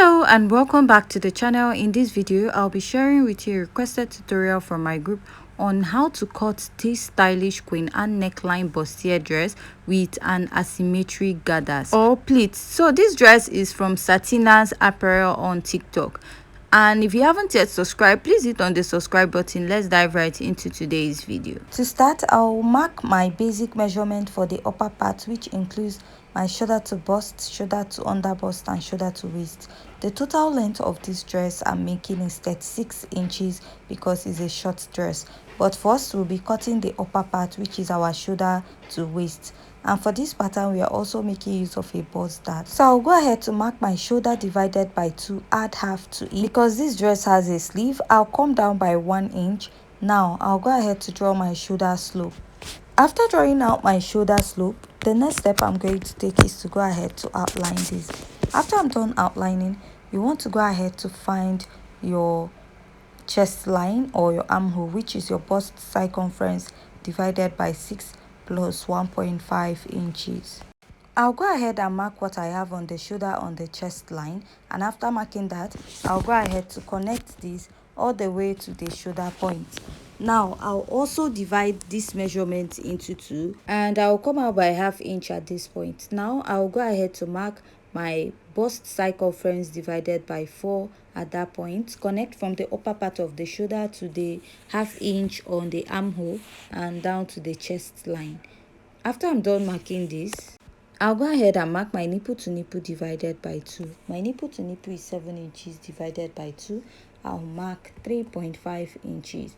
Hello and welcome back to the channel. In this video I'll be sharing with you a requested tutorial from my group on how to cut this stylish Queen Anne neckline bustier dress with an asymmetric gathers or pleats. So this dress is from Satina's apparel on TikTok, and if you haven't yet subscribed, please hit on the subscribe button. Let's dive right into today's video. To start, I'll mark my basic measurement for the upper part, which includes my shoulder to bust, shoulder to under bust, and shoulder to waist. The total length of this dress I'm making is 36 inches because it's a short dress. But first, we'll be cutting the upper part, which is our shoulder to waist. And for this pattern, we are also making use of a bust dart. So I'll go ahead to mark my shoulder divided by 2, add half to it. Because this dress has a sleeve, I'll come down by 1 inch. Now I'll go ahead to draw my shoulder slope. After drawing out my shoulder slope, the next step I'm going to take is to go ahead to outline this. After I'm done outlining, you want to go ahead to find your chest line or your armhole, which is your bust circumference divided by 6 plus 1.5 inches. I'll go ahead and mark what I have on the shoulder on the chest line, and after marking that, I'll go ahead to connect this all the way to the shoulder point. Now I'll also divide this measurement into 2, and I'll come out by ½ inch at this point. Now I'll go ahead to mark my bust circumference divided by 4 at that point. Connect from the upper part of the shoulder to the ½ inch on the armhole and down to the chest line. After I'm done marking this, I'll go ahead and mark my nipple to nipple divided by 2. My nipple to nipple is 7 inches divided by 2. I'll mark 3.5 inches.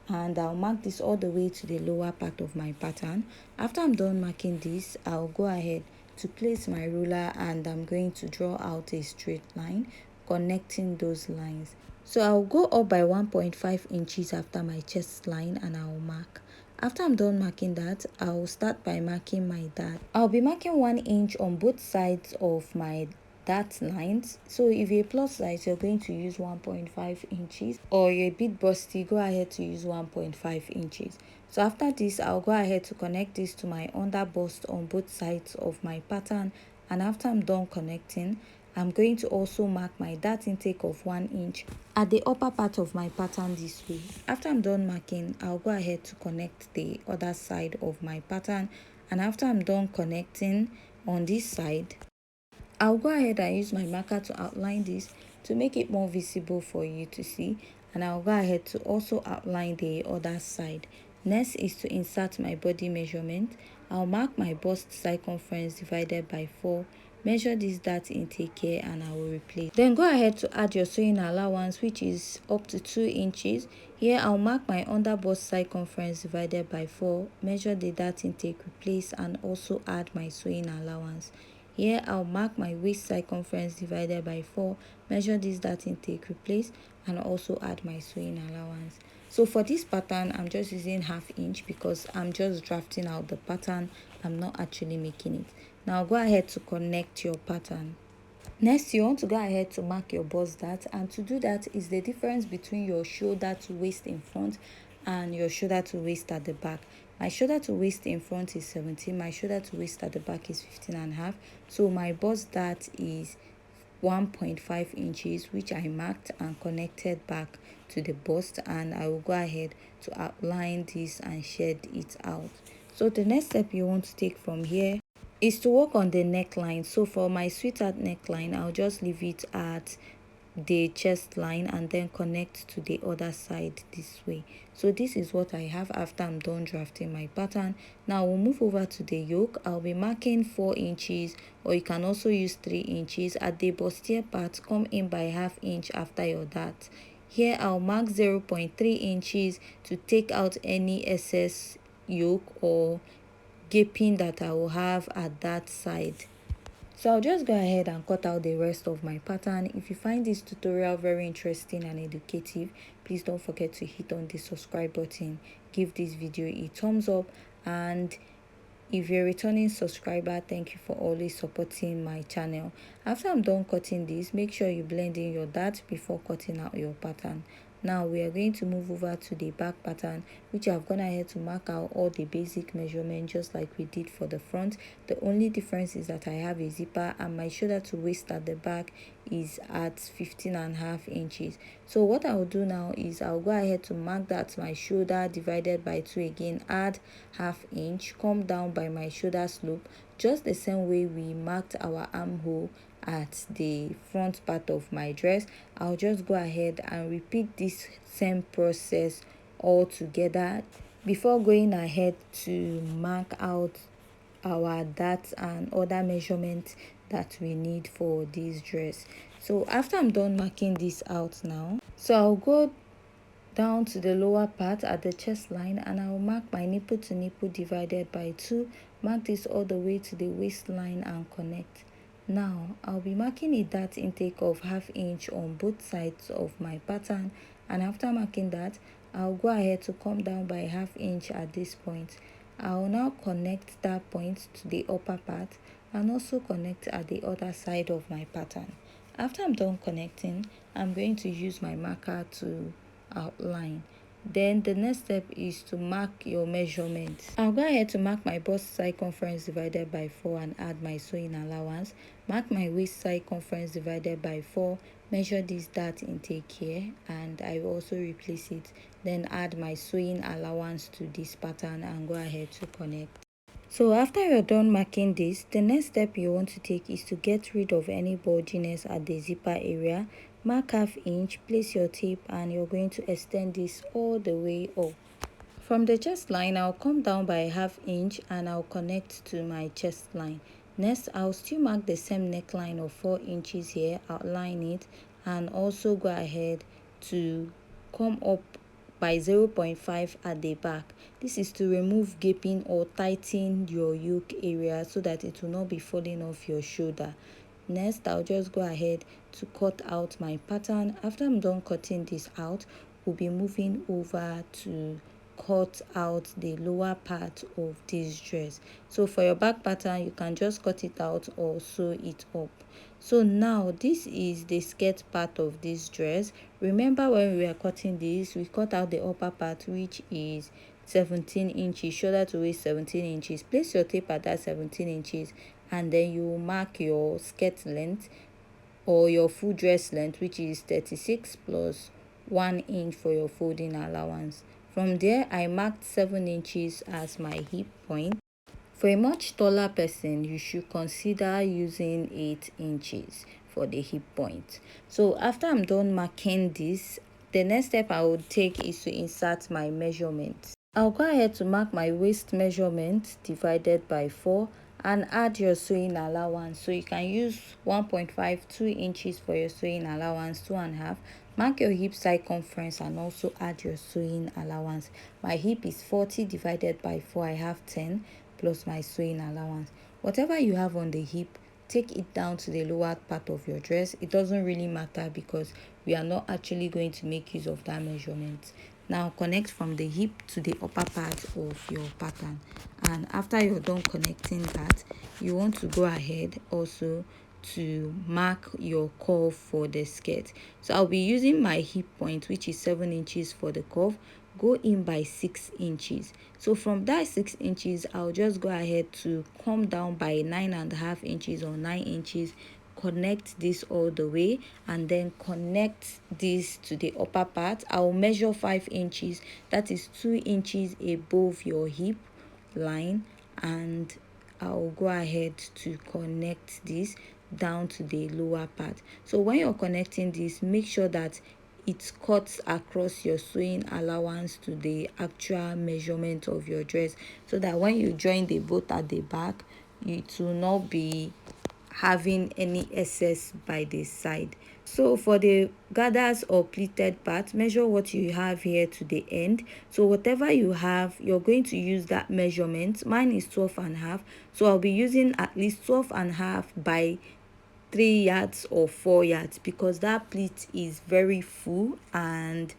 And I'll mark this all the way to the lower part of my pattern. After I'm done marking this, I'll go ahead to place my ruler, and I'm going to draw out a straight line connecting those lines. So I'll go up by 1.5 inches after my chest line, and I'll mark. After I'm done marking that, I'll start by marking my dart. I'll be marking 1 inch on both sides of my dart lines. So if you're a plus size, you're going to use 1.5 inches, or you're a bit busty, go ahead to use 1.5 inches. So after this, I'll go ahead to connect this to my under bust on both sides of my pattern, and after I'm done connecting, I'm going to also mark my dart intake of 1 inch at the upper part of my pattern this way. After I'm done marking, I'll go ahead to connect the other side of my pattern, and after I'm done connecting on this side, I'll go ahead and use my marker to outline this to make it more visible for you to see, and I'll go ahead to also outline the other side. Next is to insert my body measurement. I'll mark my bust circumference divided by 4. Measure this dart intake here, and I will replace. Then go ahead to add your sewing allowance, which is up to 2 inches. Here I'll mark my under bust circumference divided by 4. Measure the dart intake, replace, and also add my sewing allowance. Here I'll mark my waist circumference divided by 4. Measure this dart intake, replace, and also add my sewing allowance. So for this pattern, I'm just using ½ inch because I'm just drafting out the pattern. I'm not actually making it. Now go ahead to connect your pattern. Next, you want to go ahead to mark your bust dart, and to do that is the difference between your shoulder to waist in front and your shoulder to waist at the back. My shoulder to waist in front is 17, my shoulder to waist at the back is 15.5. So my bust dart is 1.5 inches, which I marked and connected back to the bust, and I will go ahead to outline this and shed it out. So the next step you want to take from here is to work on the neckline. So for my sweetheart neckline, I'll just leave it at the chest line and then connect to the other side this way. So this is what I have after I'm done drafting my pattern. Now we'll move over to the yoke. I'll be marking 4 inches, or you can also use 3 inches. At the bustier part, come in by ½ inch after your dart. Here I'll mark 0.3 inches to take out any excess yoke or gaping that I will have at that side. So I'll just go ahead and cut out the rest of my pattern. If you find this tutorial very interesting and educative, please don't forget to hit on the subscribe button, give this video a thumbs up, and if you're a returning subscriber, thank you for always supporting my channel. After I'm done cutting this, make sure you blend in your dart before cutting out your pattern. Now we are going to move over to the back pattern, which I've gone ahead to mark out all the basic measurements just like we did for the front. The only difference is that I have a zipper and my shoulder to waist at the back is at 15.5 inches. So what I'll do now is I'll go ahead to mark that my shoulder divided by 2 again, add ½ inch, come down by my shoulder slope just the same way we marked our armhole at the front part of my dress. I'll just go ahead and repeat this same process all together before going ahead to mark out our darts and other measurements that we need for this dress. So after I'm done marking this out now, so I'll go down to the lower part at the chest line and I'll mark my nipple to nipple divided by 2, mark this all the way to the waistline and connect. Now I'll be marking a dart intake of ½ inch on both sides of my pattern, and after marking that, I'll go ahead to come down by ½ inch at this point. I'll now connect that point to the upper part and also connect at the other side of my pattern. After I'm done connecting, I'm going to use my marker to outline. Then the next step is to mark your measurements. I'll go ahead to mark my bust circumference divided by 4 and add my sewing allowance. Mark my waist circumference divided by 4, measure this dart intake here and I will also replace it. Then add my sewing allowance to this pattern and go ahead to connect. So after you're done marking this, the next step you want to take is to get rid of any bulginess at the zipper area. Mark ½ inch, place your tape and you're going to extend this all the way up. From the chest line, I'll come down by ½ inch and I'll connect to my chest line. Next, I'll still mark the same neckline of 4 inches here, outline it, and also go ahead to come up by 0.5 at the back. This is to remove gaping or tighten your yoke area so that it will not be falling off your shoulder. Next, I'll just go ahead to cut out my pattern. After I'm done cutting this out, we'll be moving over to cut out the lower part of this dress. So for your back pattern, you can just cut it out or sew it up. So now this is the skirt part of this dress. Remember when we were cutting this, we cut out the upper part, which is 17 inches, shoulder to waist 17 inches. Place your tape at that 17 inches and then you mark your skirt length or your full dress length, which is 36 plus 1 inch for your folding allowance. From there, I marked 7 inches as my hip point. For a much taller person, you should consider using 8 inches for the hip point. So after I'm done marking this, the next step I would take is to insert my measurements. I'll go ahead to mark my waist measurement divided by 4 and add your sewing allowance. So you can use 1.5, 2 inches for your sewing allowance, 2.5. Mark your hip circumference and also add your sewing allowance. My hip is 40 divided by 4, I have 10 plus my sewing allowance. Whatever you have on the hip, take it down to the lower part of your dress. It doesn't really matter because we are not actually going to make use of that measurement. Now connect from the hip to the upper part of your pattern, and after you're done connecting that, you want to go ahead also to mark your curve for the skirt. So I'll be using my hip point, which is 7 inches for the curve. Go in by 6 inches. So from that 6 inches, I'll just go ahead to come down by 9.5 inches or 9 inches, connect this all the way and then connect this to the upper part. I'll measure 5 inches, that is 2 inches above your hip line, and I'll go ahead to connect this down to the lower part. So when you're connecting this, make sure that it cuts across your sewing allowance to the actual measurement of your dress, so that when you join the both at the back, it will not be having any excess by the side. So for the gathers or pleated part, measure what you have here to the end. So whatever you have, you're going to use that measurement. Mine is 12.5, so I'll be using at least 12.5 by 3 yards or 4 yards because that pleat is very full and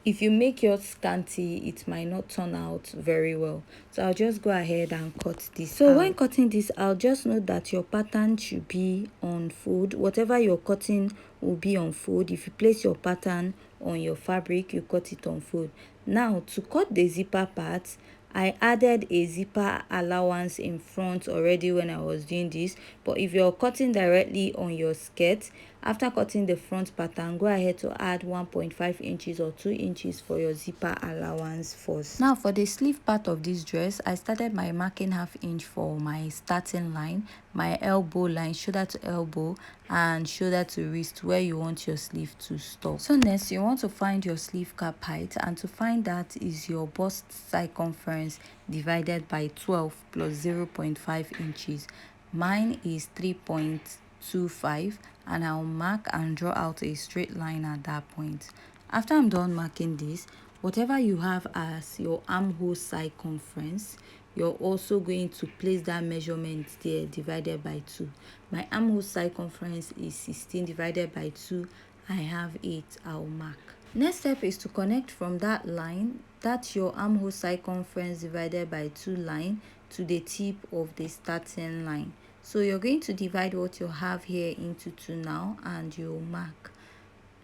if you make yours scanty, it might not turn out very well. So I'll just go ahead and cut this out. So when cutting this out, just note that your pattern should be on fold. Whatever you're cutting will be on fold. If you place your pattern on your fabric, you cut it on fold. Now to cut the zipper part, I added a zipper allowance in front already when I was doing this, but if you're cutting directly on your skirt, after cutting the front pattern, go ahead to add 1.5 inches or 2 inches for your zipper allowance first. Now for the sleeve part of this dress, I started by marking ½ inch for my starting line, my elbow line, shoulder to elbow and shoulder to wrist, where you want your sleeve to stop. So next, you want to find your sleeve cap height, and to find that is your bust circumference divided by 12 plus 0.5 inches. Mine is 3.25, and I'll mark and draw out a straight line at that point. After I'm done marking this, whatever you have as your armhole circumference, you're also going to place that measurement there divided by 2. My armhole circumference is 16 divided by 2. I have 8. I'll mark. Next step is to connect from that line, that's your armhole circumference divided by 2 line, to the tip of the starting line. So you're going to divide what you have here into 2 now, and you'll mark.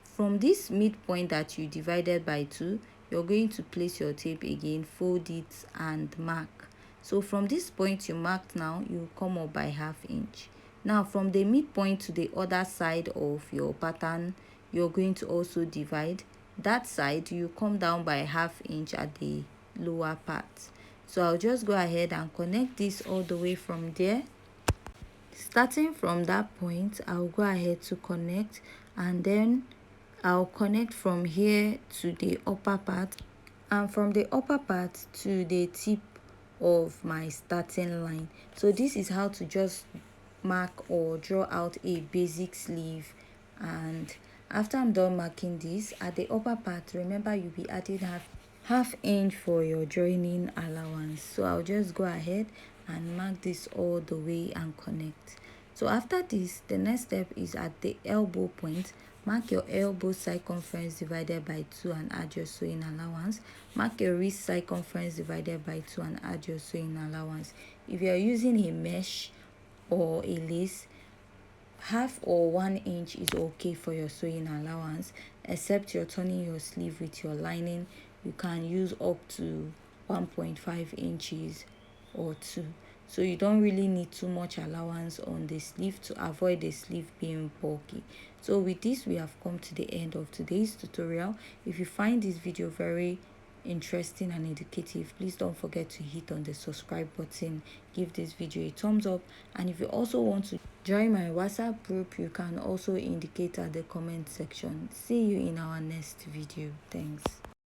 From this midpoint that you divided by 2, you're going to place your tape again, fold it and mark. So from this point you marked now, you come up by ½ inch. Now from the midpoint to the other side of your pattern, you're going to also divide. That side, you come down by ½ inch at the lower part. So I'll just go ahead and connect this all the way from there. Starting from that point, I'll go ahead to connect, and then I'll connect from here to the upper part, and from the upper part to the tip of my starting line. So this is how to just mark or draw out a basic sleeve. And after I'm done marking this, at the upper part, remember you'll be adding half inch for your joining allowance. So I'll just go ahead and mark this all the way and connect. So after this, the next step is at the elbow point. Mark your elbow circumference divided by 2 and add your sewing allowance. Mark your wrist circumference divided by 2 and add your sewing allowance. If you are using a mesh or a lace, ½ or 1 inch is okay for your sewing allowance, except you're turning your sleeve with your lining. You can use up to 1.5 inches or 2. So you don't really need too much allowance on the sleeve to avoid the sleeve being bulky. So with this, we have come to the end of today's tutorial. If you find this video very interesting and educative, please don't forget to hit on the subscribe button, give this video a thumbs up, and if you also want to join my WhatsApp group, you can also indicate at the comment section. See you in our next video. Thanks.